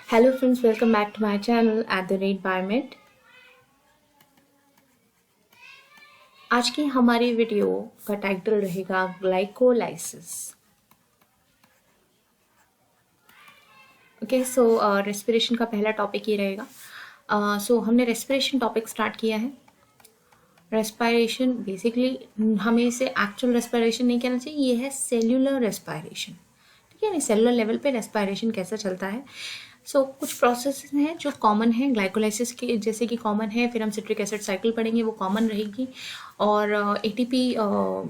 Hello friends, welcome back to my channel @BioMed। आज की हमारी वीडियो का टाइटल रहेगा ग्लाइकोलाइसिस। ओके, सो रेस्पिरेशन का पहला टॉपिक ये रहेगा। हमने रेस्पिरेशन टॉपिक स्टार्ट किया है। रेस्पिरेशन बेसिकली हमें इसे एक्चुअल रेस्पिरेशन नहीं कहना चाहिए, ये है सेल्यूलर रेस्पिरेशन। ठीक है, नहीं सेलुलर लेवल पे रेस्पिरेशन कैसा चलता है। कुछ प्रोसेस हैं जो कॉमन है ग्लाइकोलाइसिस के, जैसे कि कॉमन है। फिर हम सिट्रिक एसिड साइकिल पढ़ेंगे, वो कॉमन रहेगी। और एटीपी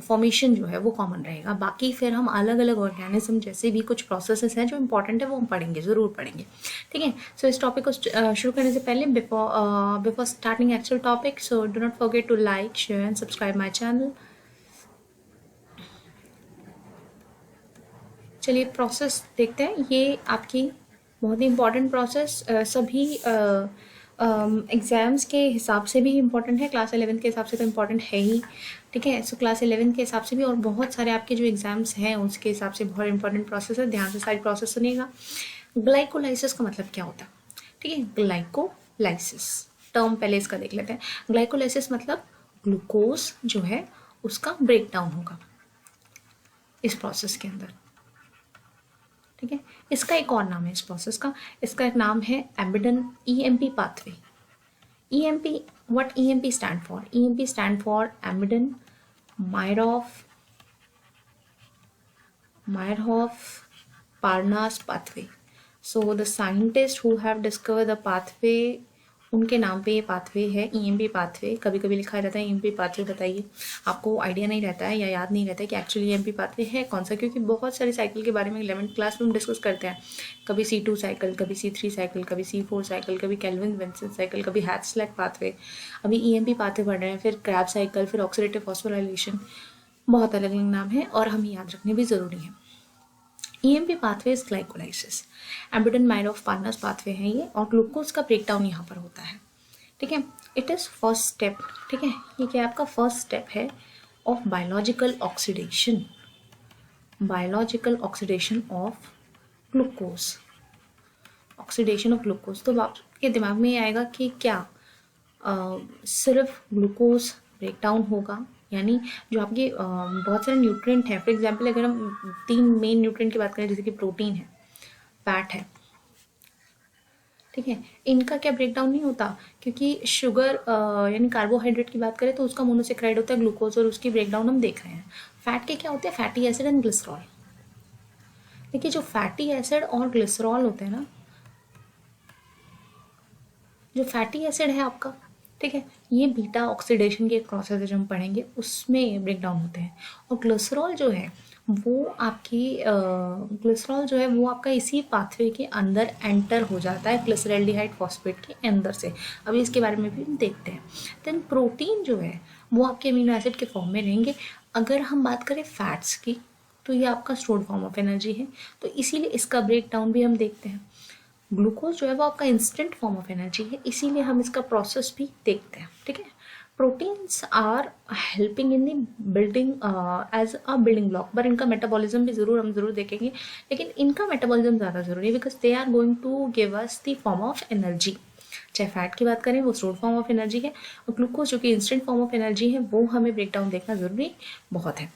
फॉर्मेशन जो है वो कॉमन रहेगा। बाकी फिर हम अलग अलग ऑर्गेनिज्म जैसे भी कुछ प्रोसेसेस हैं जो इंपॉर्टेंट है वो हम पढ़ेंगे, ज़रूर पढ़ेंगे। ठीक है, इस टॉपिक को शुरू करने से पहले before starting actual topic, so do not forget to like, share and subscribe my channel. चलिए प्रोसेस देखते हैं। ये आपकी बहुत ही इम्पॉर्टेंट प्रोसेस सभी एग्ज़ाम्स के हिसाब से भी इम्पॉर्टेंट है, क्लास 11 के हिसाब से तो इम्पॉर्टेंट है ही। ठीक है, क्लास 11 के हिसाब से भी और बहुत सारे आपके जो एग्ज़ाम्स हैं उसके हिसाब से बहुत इंपॉर्टेंट प्रोसेस है। ध्यान से सारी प्रोसेस सुनिएगा। ग्लाइकोलाइसिस का मतलब क्या होता है? ठीक है, ग्लाइकोलाइसिस टर्म पहले इसका देख लेते हैं। ग्लाइकोलाइसिस मतलब ग्लूकोज जो है उसका ब्रेक डाउन होगा इस प्रोसेस के अंदर। ठीक है, इसका एक और नाम है इस प्रोसेस का, इसका एक नाम है Embden EMP pathway. EMP, what EMP stand for? EMP stand for Embden Meyerhoff Parnas pathway. So the scientists who have discovered the pathway, उनके नाम पे ये पाथवे है ईएमपी पाथवे। कभी कभी लिखा रहता है ईएमपी पाथवे। बताइए, आपको आइडिया नहीं रहता है या याद नहीं रहता है कि एक्चुअली ईएमपी पाथवे है कौन सा? क्योंकि बहुत सारी साइकिल के बारे में 11th क्लास में हम डिस्कस करते हैं। कभी C2 साइकिल, कभी C3 साइकिल, कभी C4 साइकिल, कभी कैल्विन विंसेंट साइकिल, कभी हैट्सलैक पाथवे। अभी ईएमपी पाथवे पढ़ रहे हैं, फिर क्रैब साइकिल, फिर ऑक्सीडेटिव फॉस्फोराइलेशन। बहुत अलग अलग नाम है और हमें याद रखने भी ज़रूरी है। EMP pathway is glycolysis. Embden Meyerhof Parnas pathway है ये, और ग्लूकोज का ब्रेकडाउन यहाँ पर होता है। ठीक है, इट इज़ फर्स्ट स्टेप। ठीक है, ये क्या आपका फर्स्ट स्टेप है of biological oxidation. Biological oxidation of glucose, oxidation of glucose. तो आपके दिमाग में ये आएगा कि क्या सिर्फ ग्लूकोज ब्रेकडाउन होगा? यानी जो आपके बहुत सारे न्यूट्रिएंट हैं, फॉर एग्जांपल अगर हम 3 मेन न्यूट्रिएंट की बात करें, जैसे कि प्रोटीन है, फैट है, ठीक है, इनका क्या ब्रेकडाउन नहीं होता? क्योंकि शुगर यानी कार्बोहाइड्रेट की बात करें तो उसका मोनोसेक्राइड होता है ग्लूकोज, और उसकी ब्रेकडाउन हम देख रहे हैं। फैट के क्या होते हैं? Fatty acid and glycerol. देखिए, जो फैटी एसिड और ग्लिसरॉल होते हैं ना, जो फैटी एसिड है आपका, ठीक है, ये बीटा ऑक्सीडेशन की एक प्रोसेस है जो हम पढ़ेंगे, उसमें ब्रेक डाउन होते हैं। और ग्लिसरॉल जो है वो आपकी ग्लिसरॉल जो है वो आपका इसी पाथवे के अंदर एंटर हो जाता है, ग्लिसरैल्डिहाइड फॉस्फेट के अंदर से। अभी इसके बारे में भी हम देखते हैं। देन प्रोटीन जो है वो आपके अमीनो एसिड के फॉर्म में रहेंगे। अगर हम बात करें फैट्स की तो ये आपका स्टोर्ड फॉर्म ऑफ एनर्जी है, तो इसीलिए इसका ब्रेक डाउन भी हम देखते हैं। ग्लूकोज जो है वो आपका इंस्टेंट फॉर्म ऑफ एनर्जी है, इसीलिए हम इसका प्रोसेस भी देखते हैं। ठीक है, proteins are helping in the building as a building block, पर इनका मेटाबॉलिज्म भी हम जरूर देखेंगे, लेकिन इनका मेटाबॉलिज्म ज़्यादा जरूरी है because they are going to give us the form of energy. चाहे फैट की बात करें वो स्टोर्ड फॉर्म ऑफ एनर्जी है, और ग्लूकोज जो कि इंस्टेंट फॉर्म ऑफ एनर्जी है वो हमें ब्रेकडाउन देखना जरूरी बहुत है।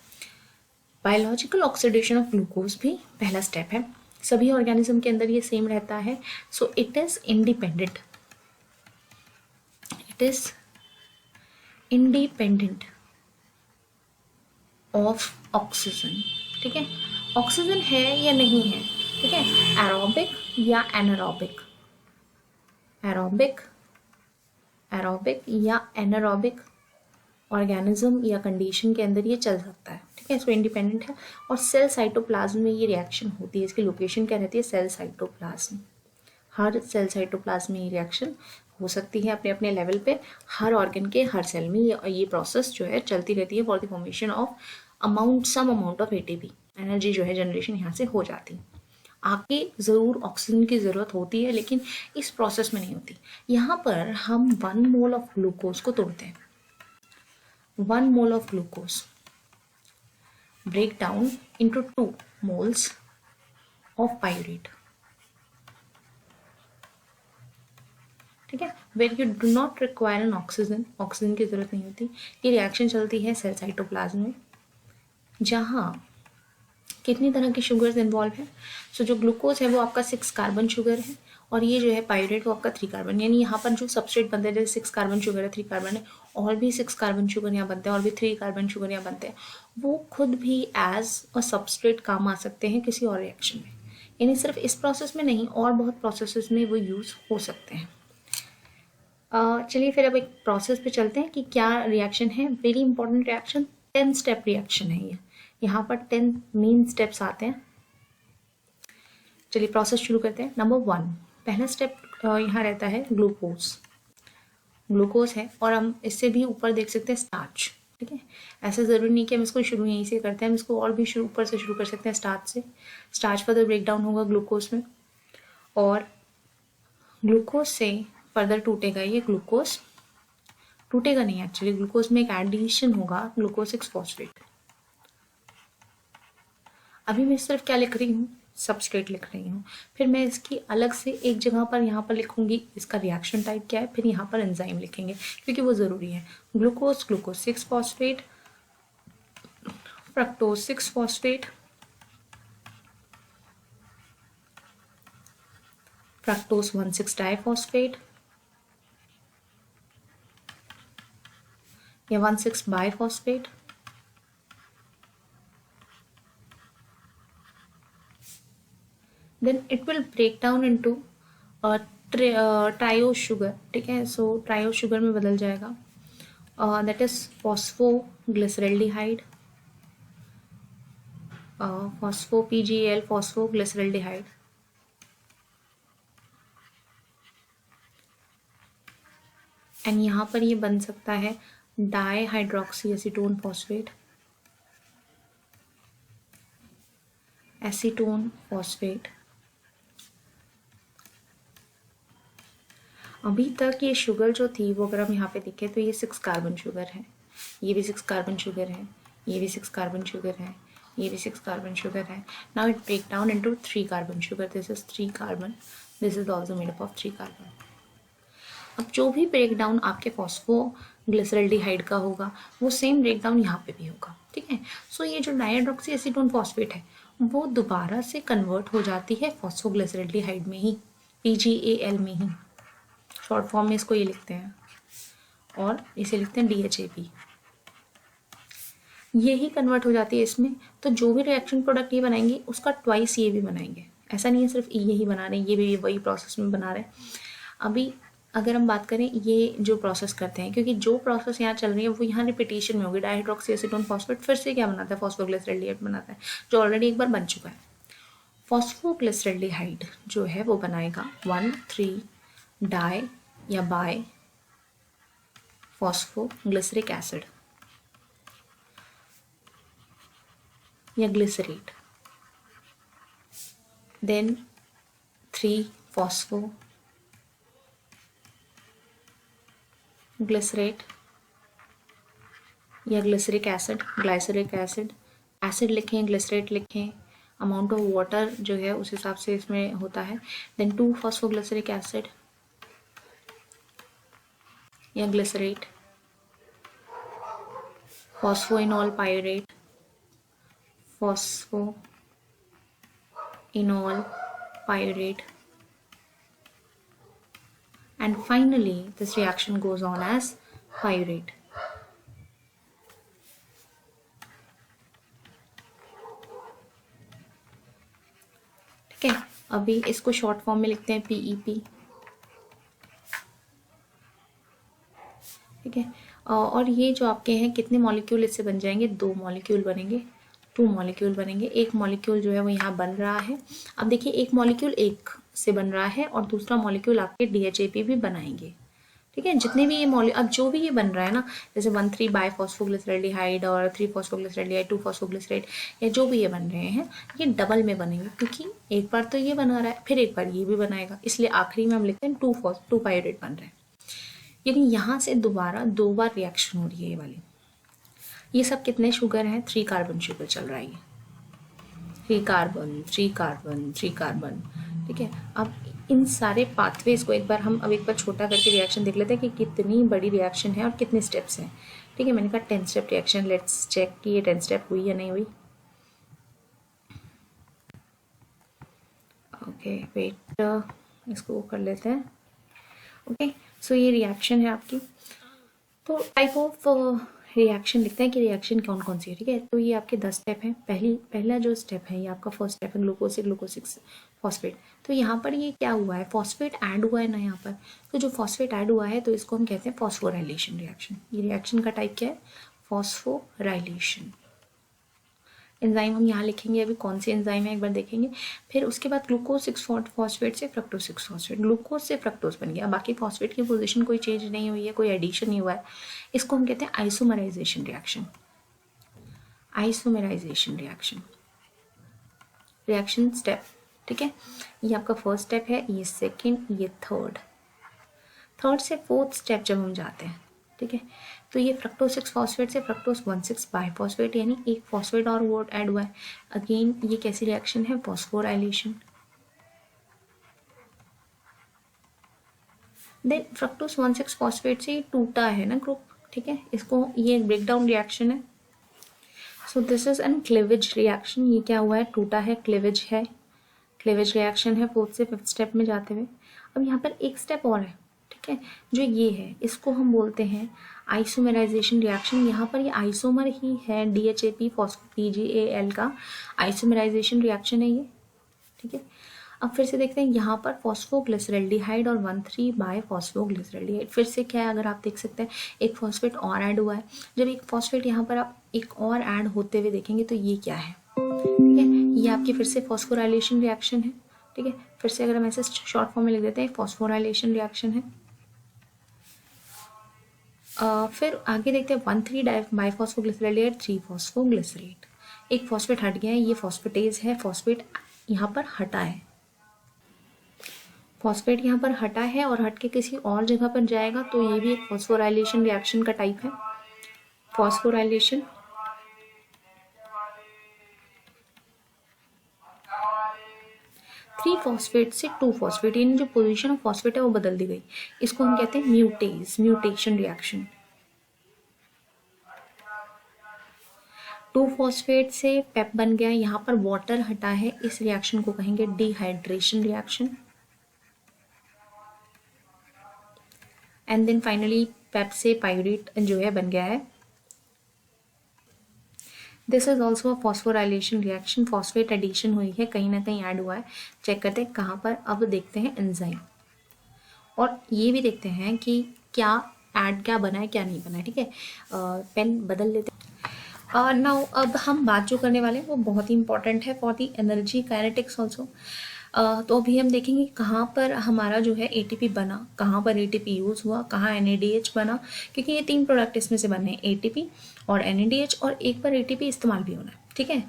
बायोलॉजिकल ऑक्सीडेशन ऑफ ग्लूकोज भी पहला स्टेप है। सभी ऑर्गेनिज्म के अंदर ये सेम रहता है। So it is independent, it is independent of oxygen. ठीक है, ऑक्सीजन है या नहीं है, ठीक है, एरोबिक या एनारोबिक, एरोबिक, एरोबिक या एनारोबिक ऑर्गेनिज्म या कंडीशन के अंदर ये चल सकता है। ठीक है, इसको इंडिपेंडेंट है। और सेल साइटोप्लाज्म में ये रिएक्शन होती है। इसकी लोकेशन क्या रहती है? Cell cytoplasm. हर सेल साइटोप्लाज्म में ये रिएक्शन हो सकती है अपने अपने लेवल पे। हर ऑर्गन के हर सेल में ये प्रोसेस जो है चलती रहती है for the formation of some amount of ATP. Energy जो है जनरेशन यहाँ से हो जाती है। आगे ज़रूर ऑक्सीजन की ज़रूरत होती है, लेकिन इस प्रोसेस में नहीं होती। यहाँ पर हम 1 मोल ऑफ ग्लूकोज को तोड़ते हैं। 1 mole of glucose break down into 2 moles of pyruvate. ठीक है, where you do not require an oxygen, oxygen की जरूरत नहीं होती। ये रिएक्शन चलती है सेल साइटोप्लाज्म में, जहाँ कितनी तरह की शुगर्स इन्वॉल्व है। सो जो ग्लूकोज है वो आपका 6 कार्बन शुगर है, और ये जो है पायरेट वो आपका 3 कार्बन, यानी यहाँ पर जो सबस्ट्रेट बनते हैं, जैसे 6 कार्बन शुगर है, 3 कार्बन है, और भी 6 कार्बन शुगर यहाँ बनते हैं, और भी 3 कार्बन शुगर यहाँ बनते हैं, वो खुद भी एज अ सबस्ट्रेट काम आ सकते हैं किसी और रिएक्शन में। यानी सिर्फ इस प्रोसेस में नहीं, और बहुत प्रोसेसेस में वो यूज़ हो सकते हैं। चलिए फिर अब एक प्रोसेस पे चलते हैं कि क्या रिएक्शन है। Very important reaction, 10 step reaction है ये। यहाँ पर 10 मेन स्टेप्स आते हैं। चलिए प्रोसेस शुरू करते हैं। नंबर 1, पहला स्टेप यहाँ रहता है ग्लूकोज। ग्लूकोज है, और हम इससे भी ऊपर देख सकते हैं स्टार्च। ठीक है, ऐसा ज़रूरी नहीं कि हम इसको शुरू यहीं से करते हैं, हम इसको और भी शुरू ऊपर से शुरू कर सकते हैं, स्टार्च से। स्टार्च फर्दर ब्रेक डाउन होगा ग्लूकोज में, और ग्लूकोज से फर्दर टूटेगा ये ग्लूकोज, टूटेगा नहीं एक्चुअली, ग्लूकोज में एक एडिशन होगा ग्लूकोज 6 फॉस्फेट। अभी मैं सिर्फ क्या लिख रही हूँ, सबस्ट्रेट लिख रही हूँ। फिर मैं इसकी अलग से एक जगह पर यहाँ पर लिखूंगी इसका रिएक्शन टाइप क्या है, फिर यहाँ पर एंजाइम लिखेंगे क्योंकि वो ज़रूरी है। Glucose, glucose 6 phosphate, fructose 6 phosphate, fructose 1,6 diphosphate या 1,6 biphosphate, then it will break down into triose sugar. ठीक है, सो ट्रायोज शुगर में बदल जाएगा, that is phosphoglyceraldehyde, फॉस्फो-PgAl, phosphoglyceraldehyde. And यहाँ पर ये बन सकता है dihydroxy acetone phosphate, acetone phosphate. अभी तक ये शुगर जो थी वो अगर हम यहाँ पे देखें तो ये 6 कार्बन शुगर है, ये भी 6 कार्बन शुगर है, ये भी 6 कार्बन शुगर है, ये भी 6 कार्बन शुगर है। Now it break down into 3 carbon sugar, this is 3 carbon, this is also made up of 3 carbon. अब जो भी ब्रेक डाउन आपके फॉस्फोग्लिसरल्डिहाइड का होगा वो सेम ब्रेक डाउन यहाँ पे भी होगा। ठीक है, सो ये जो डाइहाइड्रोक्सी एसीटोन फॉस्फेट है वो दोबारा से कन्वर्ट हो जाती है फॉस्फोग्लिसरल्डिहाइड में ही, PgAl में ही। शॉर्ट फॉर्म में इसको ये लिखते हैं, और इसे लिखते हैं DHAP। ये ही कन्वर्ट हो जाती है इसमें। तो जो भी रिएक्शन प्रोडक्ट ये बनाएंगे उसका ट्वाइस ये भी बनाएंगे, ऐसा नहीं है सिर्फ ये ही बना रहे हैं, ये भी वही प्रोसेस में बना रहे हैं। अभी अगर हम बात करें ये जो प्रोसेस करते हैं, क्योंकि जो प्रोसेस यहाँ चल रही है वो यहाँ रिपीटेशन में होगी। डाइहाइड्रोक्सी एसीटोन फॉस्फेट फिर से क्या बनाता है, फॉस्फोग्लिसरल्डिहाइड बनाता है, जो ऑलरेडी एक बार बन चुका है। फॉस्फोग्लिसरल्डिहाइड जो है वो बनाएगा 1,3 डाई या बाय फॉस्फोग्लिसरिक एसिड या ग्लिसरेट, देन 3 फॉस्फो ग्लिसरेट या glyceric acid, glyceric acid. Acid लिखें, ग्लिसरेट लिखें, अमाउंट ऑफ वाटर जो है उस हिसाब से इसमें होता है। देन 2 फॉस्फोग्लिसरिक एसिड या glycerate, phosphoenol pirate, phosphoenol pirate, and finally this reaction goes on as pyrate. ठीक है, अभी इसको शॉर्ट फॉर्म में लिखते हैं PEP। ठीक है, और ये जो आपके हैं कितने मॉलिक्यूल इससे बन जाएंगे, 2 मॉलिक्यूल बनेंगे, 2 मॉलिक्यूल बनेंगे। एक मॉलिक्यूल जो है वो यहाँ बन रहा है। अब देखिए एक मॉलिक्यूल एक से बन रहा है और दूसरा मॉलिक्यूल आपके DHAP भी बनाएंगे। ठीक है, जितने भी ये अब जो भी ये बन रहा है ना, जैसे 1,3 बाइफॉस्फोग्लिसरल्डिहाइड और 3 फॉस्फोग्लिसरल्डिहाइड, 2 फॉस्फोग्लिसरेट, या जो भी ये बन रहे हैं ये डबल में बनेंगे, क्योंकि एक बार तो ये बना रहा है फिर एक बार ये भी बनाएगा, इसलिए आखिरी में हम लिखते हैं 2 पायरेट बन रहे हैं। यानी यहाँ से दोबारा 2 बार रिएक्शन हो रही है ये वाली। ये सब कितने शुगर हैं, 3 कार्बन शुगर चल रहा है, 3 कार्बन 3 कार्बन 3 कार्बन। ठीक है, अब इन सारे पाथवेज को एक बार हम अब एक बार छोटा करके रिएक्शन देख लेते हैं कि कितनी बड़ी रिएक्शन है और कितने स्टेप्स हैं। ठीक है, मैंने कहा 10 स्टेप रिएक्शन, लेट्स चेक कि ये 10 स्टेप हुई या नहीं हुई। ओके वेट, इसको कर लेते हैं। ओके सो ये रिएक्शन है आपकी। तो टाइप ऑफ रिएक्शन लिखते हैं कि रिएक्शन कौन कौन सी है। ठीक है, तो ये आपके 10 स्टेप हैं। पहला जो स्टेप है ये आपका फर्स्ट स्टेप है, ग्लूकोज से ग्लूकोज 6 फॉस्फेट। तो यहाँ पर ये क्या हुआ है, फॉस्फेट ऐड हुआ है ना यहाँ पर। तो जो फॉस्फेट ऐड हुआ है तो इसको हम कहते हैं फॉस्फोराइलेशन रिएक्शन। ये रिएक्शन का टाइप क्या है, फॉस्फोराइलेशन। एंजाइम हम यहाँ लिखेंगे, अभी कौन सी एंजाइम है एक बार देखेंगे। फिर उसके बाद ग्लूकोज 6 फॉस्फेट से फ्रक्टोज 6 फॉस्फेट, ग्लूकोज से फ्रक्टोज बन गया। बाकी फॉस्फेट की पोजीशन कोई चेंज नहीं हुई है, कोई एडिशन नहीं हुआ है। इसको हम कहते हैं isomerization reaction. Isomerization reaction step. ठीक है, ये आपका फर्स्ट स्टेप है, ये सेकेंड, ये थर्ड से फोर्थ स्टेप जब हम जाते हैं। ठीक है, तो ये फ्रक्टोज 6 फॉस्फेट से फ्रक्टोज 1,6 बाइफॉस्फेट, यानी एक फॉस्फेट और वो ऐड हुआ है। अगेन ये कैसी रिएक्शन है, फॉस्फोराइलेशन। देन फ्रक्टोज 1,6 फॉस्फेट से टूटा है ना ग्रुप। ठीक है, इसको ये ब्रेकडाउन रिएक्शन है। So this is an cleavage reaction. ये क्या हुआ है, टूटा है, क्लीवेज है, क्लीवेज रिएक्शन है फोर्थ से फिफ्थ स्टेप में जाते हुए। अब यहाँ पर एक स्टेप और है। ठीक है, जो ये है इसको हम बोलते हैं आइसोमराइजेशन रिएक्शन। यहाँ पर ये आइसोमर ही है, DHAP PGAL का आइसोमराइजेशन रिएक्शन है ये। ठीक है, अब फिर से देखते हैं यहाँ पर फॉस्फोग्लिसरल्डिहाइड और 1,3 बाय फॉस्फोग्लिसरल्डिहाइड। फिर से क्या है, अगर आप देख सकते हैं एक फॉस्फेट और ऐड हुआ है। जब एक फॉस्फेट यहाँ पर आप एक और ऐड होते हुए देखेंगे तो ये क्या है, ठीक है, ये आपकी फिर से फॉस्फोराइलेशन रिएक्शन है। ठीक है, फिर से अगर हम ऐसे शॉर्ट फॉर्म में लिख देते हैं, फॉस्फोराइलेशन रिएक्शन है। फिर आगे देखते हैं 1,3 बाइफॉस्फोग्लिसरॉल्डिहाइड 3 फॉस्फोग्लिसरेट। एक फॉस्फेट हट गया है, ये फॉस्फेटेज है, फॉस्फेट यहाँ पर हटा है, फॉस्फेट यहाँ पर हटा है और हट के किसी और जगह पर जाएगा, तो ये भी एक फॉस्फोराइलेशन रिएक्शन का टाइप है, फॉस्फोराइलेशन। थ्री फॉस्फेट से 2 फॉस्फेट, यानी जो पोजीशन ऑफ फॉस्फेट है वो बदल दी गई। इसको हम कहते हैं म्यूटेशन रिएक्शन। 2 फॉस्फेट से पेप बन गया, यहाँ पर वाटर हटा है, इस रिएक्शन को कहेंगे dehydration reaction. And then finally PEP से पायरेट जो है बन गया है। This is also a phosphorylation reaction. Phosphate addition हुई है, कहीं ना कहीं ऐड हुआ है, चेक करते हैं कहाँ पर। अब देखते हैं एंजाइम, और ये भी देखते हैं कि क्या क्या बना है क्या नहीं बना है। ठीक है, पेन बदल लेते हैं। नाउ अब हम बात जो करने वाले हैं वो बहुत ही इंपॉर्टेंट है for the energy kinetics also. तो अभी हम देखेंगे कहाँ पर हमारा जो है ATP बना, कहाँ पर ATP यूज़ हुआ, कहाँ NADH बना, क्योंकि ये 3 प्रोडक्ट इसमें से बने हैं, ATP और NADH, और एक बार ATP इस्तेमाल भी होना है। ठीक है,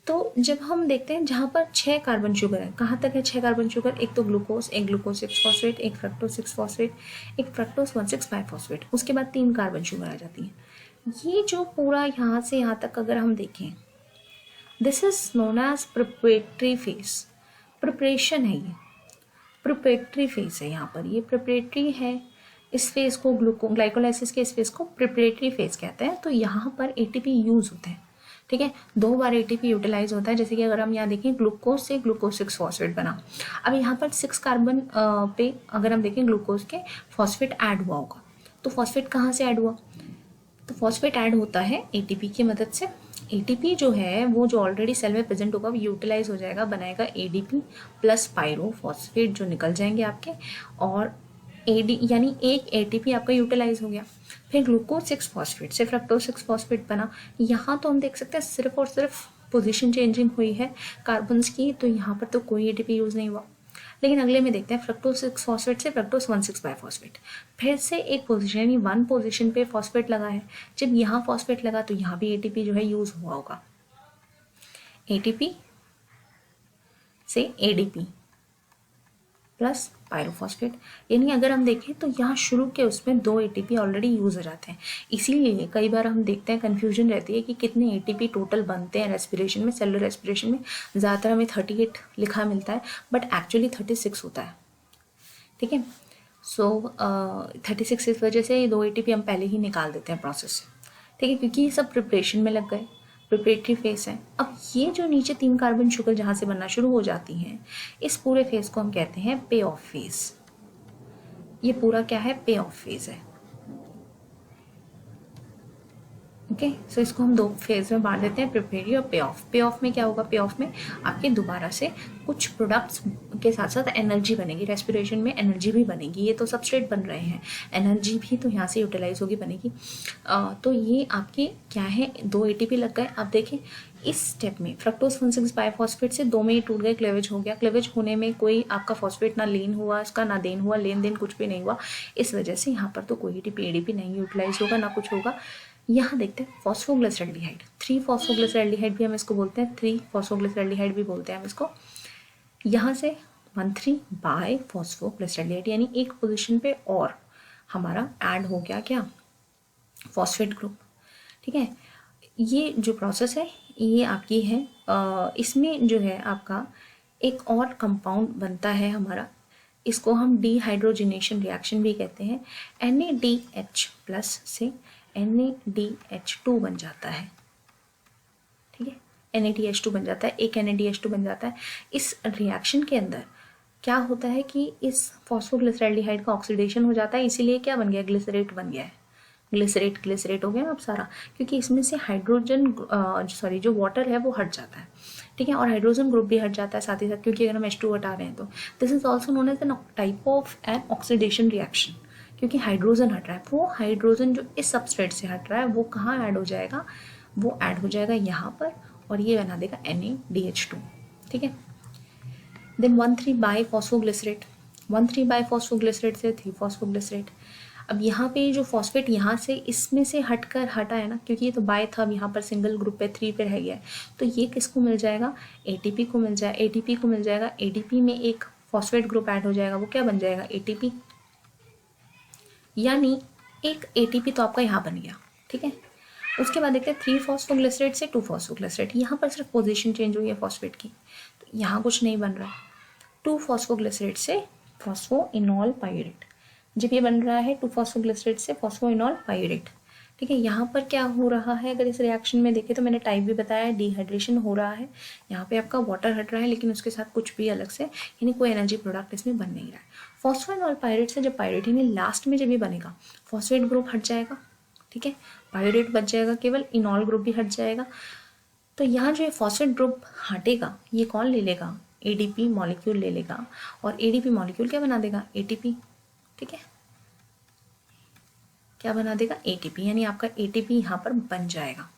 तो जब हम देखते हैं जहाँ पर 6 कार्बन शुगर है, कहाँ तक है 6 कार्बन शुगर, एक तो ग्लूकोज, एक ग्लूकोज 6 फॉस्फेट, एक फ्रक्टोज 6 फॉस्फेट, एक फ्रक्टोज 1,6 बाइफॉस्फेट, उसके बाद 3 कार्बन शुगर आ जाती है। ये जो पूरा यहाँ से यहाँ तक अगर हम देखें, this is known as preparatory phase. Preparation है, ये प्रिपरेटरी फेज है। यहाँ पर ये प्रिपरेटरी है, इस फेज को ग्लाइकोलाइसिस के इस फेज को प्रिपरेटरी फेज कहते हैं। तो यहाँ पर ATP यूज होते हैं। ठीक है, 2 बार ATP यूटिलाइज होता है। जैसे कि अगर हम यहाँ देखें ग्लूकोज से ग्लूकोज 6 फॉस्फेट बना, अब यहाँ पर 6 कार्बन पे अगर हम देखें ग्लूकोज के फॉस्फेट ऐड हुआ होगा, तो फॉस्फेट कहाँ से ऐड हुआ, तो फॉस्फेट ऐड होता है ATP की मदद से। ATP जो है वो जो ऑलरेडी सेल में प्रेजेंट होगा वो यूटिलाइज हो जाएगा, बनाएगा ADP प्लस पायरोफॉस्फेट जो निकल जाएंगे आपके, और यानी एक ATP आपका यूटिलाइज हो गया। फिर ग्लूकोज 6 फॉस्फेट से फ्रक्टोज 6 फॉस्फेट बना। यहाँ तो हम देख सकते हैं सिर्फ और सिर्फ पोजीशन चेंजिंग हुई है कार्बन्स की, तो यहाँ पर तो कोई ATP यूज नहीं हुआ। लेकिन अगले में देखते हैं फ्रक्टोज 6 फॉस्फेट से फ्रक्टोज 1,6 बाइफॉस्फेट, फिर से एक पोजीशन यानी 1 पोजीशन पे फॉस्फेट लगा है। जब यहाँ फॉस्फेट लगा तो यहाँ भी ATP जो है यूज हुआ होगा, ATP से ADP प्लस पायरोफॉस्फेट। यानी अगर हम देखें तो यहाँ शुरू के उसमें 2 ATP ऑलरेडी यूज हो जाते हैं। इसीलिए कई बार हम देखते हैं कन्फ्यूजन रहती है कि कितने ATP टोटल बनते हैं रेस्पिरेशन में, सेलुलर रेस्पिरेशन में। ज़्यादातर हमें 38 लिखा मिलता है, बट एक्चुअली 36 होता है। ठीक है। सो 36 इस वजह से 2 ATP हम पहले ही निकाल देते हैं प्रोसेस से, ठीक है, क्योंकि ये सब प्रिपरेशन में लग गए, प्रिपरेटरी फेस है। अब ये जो नीचे 3 कार्बन शुगर जहाँ से बनना शुरू हो जाती हैं, इस पूरे फेस को हम कहते हैं पे ऑफ फेज। ये पूरा क्या है, पे ऑफ फेज है। ओके, सो इसको हम 2 फेज में बांट देते हैं, प्रिपेरी और पे ऑफ। पे ऑफ में क्या होगा, पे ऑफ में आपके दोबारा से कुछ प्रोडक्ट्स के साथ साथ एनर्जी बनेगी, रेस्पिरेशन में एनर्जी भी बनेगी। ये तो सबस्ट्रेट बन रहे हैं, एनर्जी भी तो यहाँ से यूटिलाइज होगी, बनेगी। तो ये आपके क्या है, 2 ATP लग गए। अब देखें इस स्टेप में फ्रक्टोज 1,6 बाइफॉस्फेट से 2 में ही टूट गए, क्लेवेज हो गया। क्लेवेज होने में कोई आपका फॉस्फेट ना लीन हुआ, इसका ना देन हुआ, लेन देन कुछ भी नहीं हुआ। इस वजह से यहाँ पर तो कोई ADP नहीं यूटिलाइज होगा, ना कुछ होगा। यहाँ देखते हैं फॉस्फोग्लिसरॉल्डिहाइड, 3 फॉस्फोग्लिसरॉल्डिहाइड भी हम इसको बोलते हैं, 3 फॉस्फोग्लिसरॉल्डिहाइड भी बोलते हैं हम इसको। यहाँ से 1,3 बाय फॉस्फोग्लिसरॉल्डिहाइड, यानी एक पोजीशन पे और हमारा ऐड हो गया क्या, फॉस्फेट ग्रुप। ठीक है, ये जो प्रोसेस है ये आपकी है, इसमें जो है आपका एक और कंपाउंड बनता है हमारा, इसको हम डीहाइड्रोजिनेशन रिएक्शन भी कहते हैं। NADH+ से NADH2 बन जाता है, ठीक है, NADH2 बन जाता है, एक NADH2 बन जाता है। इस रिएक्शन के अंदर क्या होता है कि इस फॉस्फोग्लिसरॉल्डिहाइड का ऑक्सीडेशन हो जाता है, इसीलिए क्या बन गया, ग्लिसरेट बन गया है। ग्लिसरेट हो गया अब सारा, क्योंकि इसमें से हाइड्रोजन जो वाटर है वो हट जाता है, ठीक है, और हाइड्रोजन ग्रुप भी हट जाता है साथ ही साथ, क्योंकि अगर हम H2 हटा रहे हैं तो this is also known as an type of an oxidation reaction, क्योंकि हाइड्रोजन हट रहा है। वो हाइड्रोजन जो इस सबस्ट्रेट से हट रहा है वो कहाँ ऐड हो जाएगा, वो ऐड हो जाएगा यहाँ पर, और ये बना देगा NADH2, ठीक है। Then 1,3 bi phosphoglycerate, 1,3 bi phosphoglycerate से 3 फॉस्फोग्लिसरेट। अब यहाँ पे जो फॉस्फेट यहाँ से इसमें से हटकर हटा है ना, क्योंकि ये तो बाय था, अब यहाँ पर सिंगल ग्रुप पे 3 पे रह गया है, तो ये किसको मिल जाएगा, ATP को मिल जाएगा, ATP को मिल जाएगा। ATP में एक फॉस्फेट ग्रुप ऐड हो जाएगा, वो क्या बन जाएगा, ATP, यानी एक ATP तो आपका यहाँ बन गया, ठीक है। उसके बाद देखते हैं 3 फॉस्फोग्लिसरेट से 2 फॉस्फोग्लिसरेट, यहाँ पर सिर्फ पोजीशन चेंज हुई है फॉस्फेट की, तो यहाँ कुछ नहीं बन रहा है। 2 फॉस्फोग्लिसरेट से फॉस्फोइनॉल पायरेट, जब ये बन रहा है 2 फॉस्फोग्लिसरेट से फॉस्फोइनॉल पायरेट, ठीक है। यहाँ पर क्या हो रहा है, अगर इस रिएक्शन में देखें तो मैंने टाइप भी बताया, डिहाइड्रेशन हो रहा है, यहाँ पे आपका वाटर हट रहा है, लेकिन उसके साथ कुछ भी अलग से, यानी कोई एनर्जी प्रोडक्ट इसमें बन नहीं रहा है। फॉस्फोइनॉल पायरेट से जब पायरेट, यानी लास्ट में जब ये बनेगा, फॉस्फेट ग्रुप हट जाएगा, ठीक है, पायरेट बच जाएगा, केवल इनॉल ग्रुप भी हट जाएगा। तो यहाँ जो फॉस्फेट ग्रुप हटेगा, ये कौन ले लेगा, ADP मॉलिक्यूल ले लेगा, और ADP मॉलिक्यूल क्या बना देगा, ATP, ठीक है, क्या बना देगा, ATP, यानी आपका ATP यहाँ पर बन जाएगा,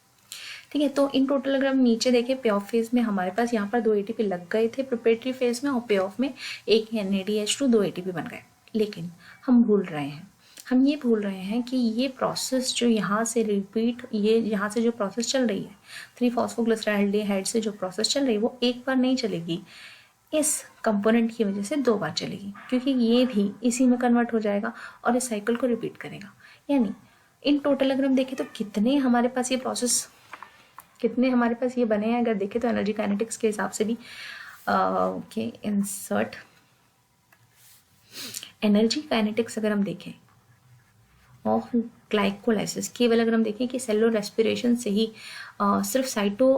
ठीक है। तो इन टोटल अगर हम नीचे देखें, पे ऑफ फेज में हमारे पास यहाँ पर 2 ATP लग गए थे प्रिपरेटरी फेज में, और पे ऑफ में एक NADH2, 2 ATP बन गए। लेकिन हम भूल रहे हैं, हम ये भूल रहे हैं कि ये प्रोसेस जो यहाँ से रिपीट, ये यहाँ से जो प्रोसेस चल रही है 3 फॉस्फोग्लिसरॉल्डिहाइड से जो प्रोसेस चल रही है, वो एक बार नहीं चलेगी, इस कंपोनेंट की वजह से 2 बार चलेगी, क्योंकि ये भी इसी में कन्वर्ट हो जाएगा और इस साइकिल को रिपीट करेगा। यानी इन टोटल अगर हम देखें तो कितने हमारे पास ये प्रोसेस, कितने हमारे पास ये बने हैं, अगर देखें तो एनर्जी काइनेटिक्स के हिसाब से भी, ओके, इंसर्ट एनर्जी काइनेटिक्स अगर हम देखें ऑफ ग्लाइकोलाइसिस, केवल अगर हम देखें कि सेलुलर रेस्पिरेशन से ही सिर्फ साइटो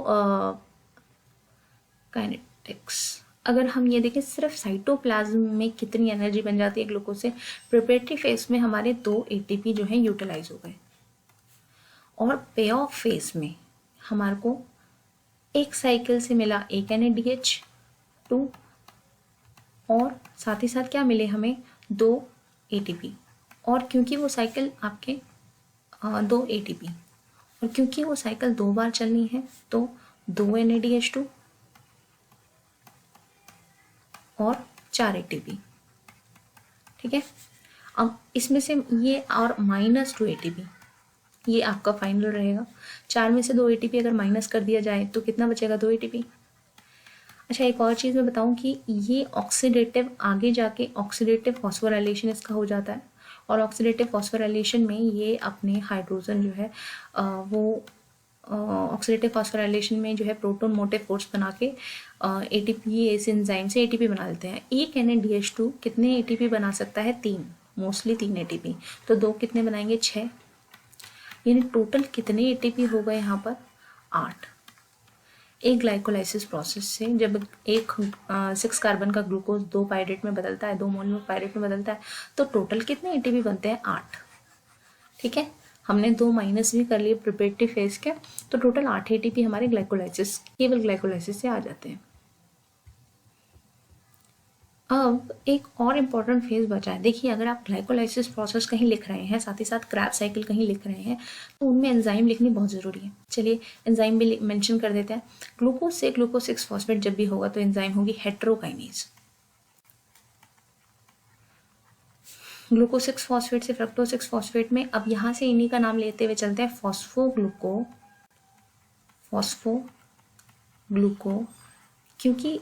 काइनेटिक्स, अगर हम ये देखें सिर्फ साइटोप्लाज्म में कितनी एनर्जी बन जाती है ग्लूकोज से, प्रिपरेटरी फेज में हमारे 2 ATP जो है यूटिलाइज हो गए, और पे ऑफ फेज में हमारे को एक साइकिल से मिला एक NADH2, और साथ ही साथ क्या मिले हमें 2 ATP, और क्योंकि वो साइकिल आपके 2 ATP, और क्योंकि वो साइकिल 2 बार चलनी है तो 2 NADH2 और 4 ATP, ठीक है। अब इसमें से ये और -2 ATP, ये आपका फाइनल रहेगा। 4 में से 2 ATP अगर माइनस कर दिया जाए तो कितना बचेगा, 2 ATP। अच्छा, एक और चीज़ मैं बताऊं कि ये ऑक्सीडेटिव, आगे जाके ऑक्सीडेटिव फॉस्फोराइलेशन इसका हो जाता है, और ऑक्सीडेटिव फॉस्फोराइलेशन में ये अपने हाइड्रोजन जो है वो ऑक्सीडेटिव फॉस्फोराइलेशन में जो है प्रोटॉन मोटिव फोर्स बना के एटीपी इस एंजाइम से एटीपी बना लेते हैं। एक NADH2 कितने एटीपी बना सकता है? 3, मोस्टली 3 एटीपी। तो 2 कितने बनाएंगे? 6, यानी टोटल कितने एटीपी हो गए यहाँ पर? 8। एक ग्लाइकोलाइसिस प्रोसेस से जब एक 6 कार्बन का ग्लूकोज 2 पायरेट में बदलता है, 2 मोल में पायरेट में बदलता है, तो टोटल कितने एटीपी बनते हैं? 8। ठीक है, हमने 2 माइनस भी कर लिए प्रिपरेटरी फेज के, तो टोटल 8 एटीपी हमारे ग्लाइकोलाइसिस, केवल ग्लाइकोलाइसिस से आ जाते हैं। अब एक और इम्पॉर्टेंट फेज बचा है। देखिए, अगर आप ग्लाइकोलाइसिस प्रोसेस कहीं लिख रहे हैं, साथ ही साथ क्रैब साइकिल कहीं लिख रहे हैं, तो उनमें एंजाइम लिखनी बहुत ज़रूरी है। चलिए एंजाइम भी मेंशन कर देते हैं। ग्लूकोज से ग्लूकोज 6 फॉस्फेट जब भी होगा तो एंजाइम होगी हेटेरोकाइनेज। ग्लूकोज 6 फॉस्फेट से फ्रक्टोज 6 फॉस्फेट में, अब यहाँ से इन्हीं का नाम लेते हुए चलते हैं, फॉस्फोग्लूको, क्योंकि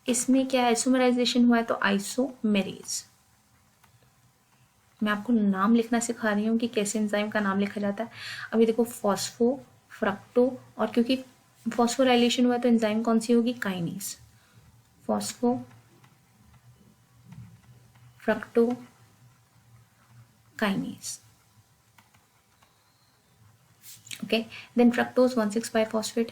इसमें क्या आइसोमराइजेशन हुआ है? तो आइसोमेरेज। मैं आपको नाम लिखना सिखा रही हूँ कि कैसे एंजाइम का नाम लिखा जाता है। अभी देखो, फॉस्फो, फ्रक्टो, और क्योंकि फॉस्फोराइलेशन हुआ है तो एंजाइम कौन सी होगी? Kinase. Phospho, fructo, kinase. Okay, then fructose 1,6,5 phosphate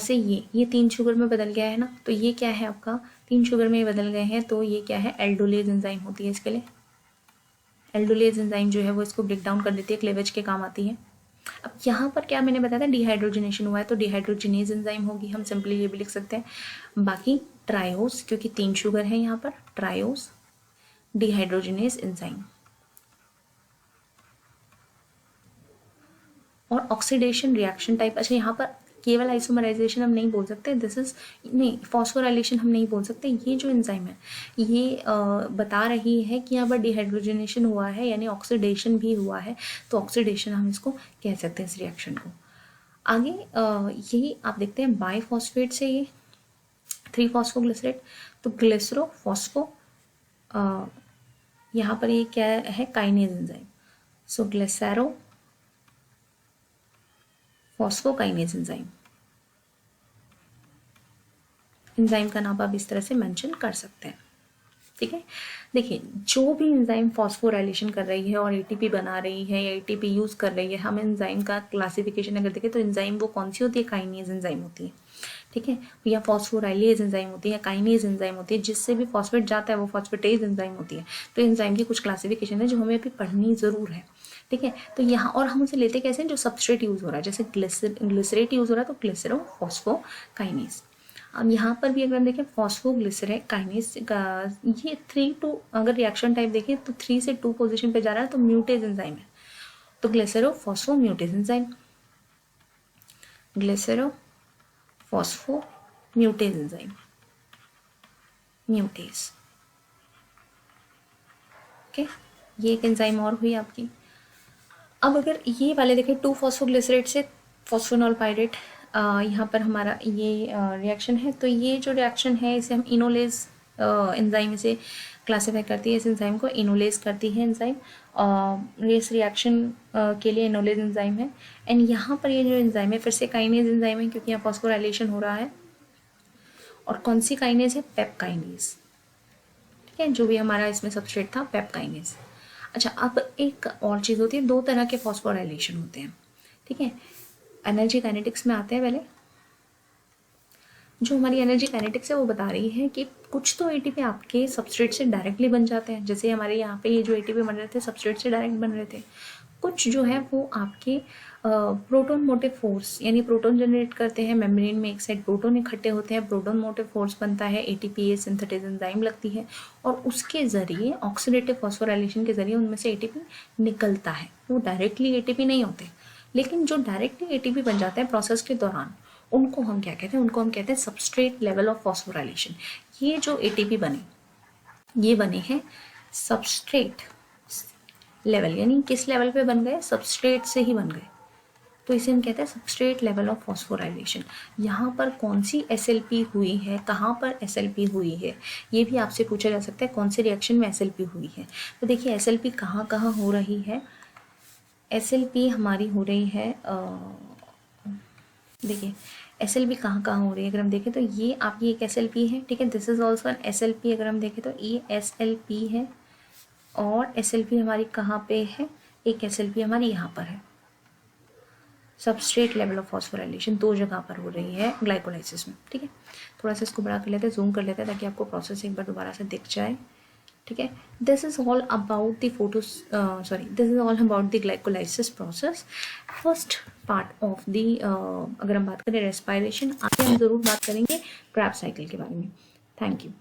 से ये 3 शुगर में बदल गया है ना, तो ये क्या है आपका? 3 शुगर में बदल गए हैं, तो ये क्या है? एल्डोलेज एंजाइम होती है इसके लिए। एल्डोलेज एंजाइम जो है वो इसको ब्रेक डाउन कर देती है, क्लेवेज के काम आती है। अब यहाँ पर क्या मैंने बताया था? डिहाइड्रोजनेशन हुआ है, तो डिहाइड्रोजनेज एंजाइम होगी, हम सिंपली ये भी लिख सकते हैं। बाकी ट्रायोस, क्योंकि 3 शुगर है यहाँ पर, ट्रायोस डिहाइड्रोजनेज एंजाइम। और ऑक्सीडेशन रिएक्शन टाइप, अच्छा यहाँ पर केवल आइसोमराइजेशन हम नहीं बोल सकते, दिस इज नहीं, फॉस्फोराइलेशन हम नहीं बोल सकते। ये जो एंजाइम है ये बता रही है कि यहाँ पर डिहाइड्रोजनेशन हुआ है, यानी ऑक्सीडेशन भी हुआ है, तो ऑक्सीडेशन हम इसको कह सकते हैं इस रिएक्शन को। आगे यही आप देखते हैं, बाईफॉस्फेट से ये 3 फॉस्फोग्लिसरेट, तो ग्लिसरो फॉस्फो, यहाँ पर ये क्या है? Kinase enzyme. So glycero phosphokinase enzyme. Enzyme का नाम आप इस तरह से मेंशन कर सकते हैं। ठीक है, देखिए, जो भी एंजाइम फॉस्फोराइलेशन कर रही है और एटीपी बना रही है या एटीपी यूज कर रही है, हम एंजाइम का क्लासिफिकेशन अगर देखें तो एंजाइम वो कौन सी होती है? काइनेज एंजाइम होती है। ठीक है, या फॉस्फोराइलेज एंजाइम होती है, या काइनेज एंजाइम होती है, जिससे भी फॉस्फेट जाता है वो फॉस्फेटेज एंजाइम होती है। तो एंजाइम की कुछ क्लासिफिकेशन है जो हमें अभी पढ़नी जरूर है। ठीक है, तो यहाँ और हम उसे लेते कैसे? जो सबस्ट्रेट यूज हो रहा है, जैसे ग्लिसरेट यूज हो रहा है तो ग्लिसरो फॉस्फोकाइनेज। अब यहाँ पर भी अगर हम देखें, फॉस्फोग्लिसरेट काइनेज का ये 3 to, अगर रिएक्शन टाइप देखें तो 3 से 2 पोजीशन पे जा रहा है, तो म्यूटेज एंजाइम है, तो glycero phospho mutase enzyme, glycero phospho mutase enzyme, mutase. Okay, ये एक एंजाइम और हुई आपकी। अब अगर ये वाले देखें, 2 फॉस्फोग्लिसरेट से फॉस्फोनॉल पायरेट, यहाँ पर हमारा ये रिएक्शन है, तो ये जो रिएक्शन है इसे हम इनोलेज एंजाइम इसे क्लासीफाई करती है, इस एंजाइम को इनोलेज करती है एंजाइम। इस रिएक्शन के लिए इनोलेज एंजाइम है। एंड यहाँ पर ये जो एंजाइम है फिर से काइनेज एंजाइम है, क्योंकि यहाँ फॉस्फोराइलेशन हो रहा है। और कौन सी काइनेज है? पेप्काइनेज। ठीक है, जो भी हमारा इसमें सबस्ट्रेट था, पेप्काइनेज। अच्छा, अब एक और चीज़ होती है, 2 तरह के फॉस्फोराइलेशन होते हैं। ठीक है, एनर्जी काइनेटिक्स में आते हैं। पहले जो हमारी एनर्जी काइनेटिक्स है वो बता रही है कि कुछ तो एटीपी आपके सबस्ट्रेट से डायरेक्टली बन जाते हैं, जैसे हमारे यहाँ पे ये जो एटीपी बन रहे थे सबस्ट्रेट से डायरेक्ट बन रहे थे। कुछ जो है वो आपके प्रोटॉन मोटिव फोर्स, यानी प्रोटॉन जनरेट करते हैं, मेम्ब्रेन में एक साइड प्रोटॉन इकट्ठे होते हैं, प्रोटॉन मोटिव फोर्स बनता है, एटीपी सिंथेटिक एंजाइम लगती है, और उसके जरिए ऑक्सीडेटिव फॉस्फोराइलेशन के जरिए उनमें से एटीपी निकलता है। वो डायरेक्टली एटीपी नहीं होते, लेकिन जो डायरेक्टली एटीपी बन जाते हैं प्रोसेस के दौरान, उनको हम क्या कहते हैं? उनको हम कहते हैं सबस्ट्रेट लेवल ऑफ फॉस्फोराइलेशन। ये जो एटीपी बने, ये बने हैं सबस्ट्रेट लेवल, यानी किस लेवल पे बन गए? सबस्ट्रेट से ही बन गए, तो इसे हम कहते हैं सबस्ट्रेट लेवल ऑफ फॉस्फोराइलेशन। यहाँ पर कौन सी SLP हुई है, कहाँ पर SLP हुई है, ये भी आपसे पूछा जा सकता है, कौन से रिएक्शन में SLP हुई है। तो देखिए, SLP कहाँ कहाँ हो रही है? SLP हमारी हो रही है देखिए SLP कहाँ कहाँ हो रही है, अगर हम देखें तो ये आपकी एक SLP है, ठीक है, this is also an SLP। अगर हम देखें तो ये SLP है और SLP हमारी कहाँ पे है, एक SLP हमारी यहाँ पर है। सबस्ट्रेट लेवल ऑफ फॉस्फोराइलेशन दो जगह पर हो रही है ग्लाइकोलाइसिस में, ठीक है। थोड़ा सा इसको बड़ा कर लेते हैं, जूम कर लेते हैं ताकि आपको प्रोसेस एक बार दोबारा से दिख जाए, ठीक है। This is all about the this is all about the glycolysis process, first part of the अगर हम बात करें रेस्पिरेशन, आगे हम जरूर बात करेंगे क्रेब्स साइकिल के बारे में। Thank you.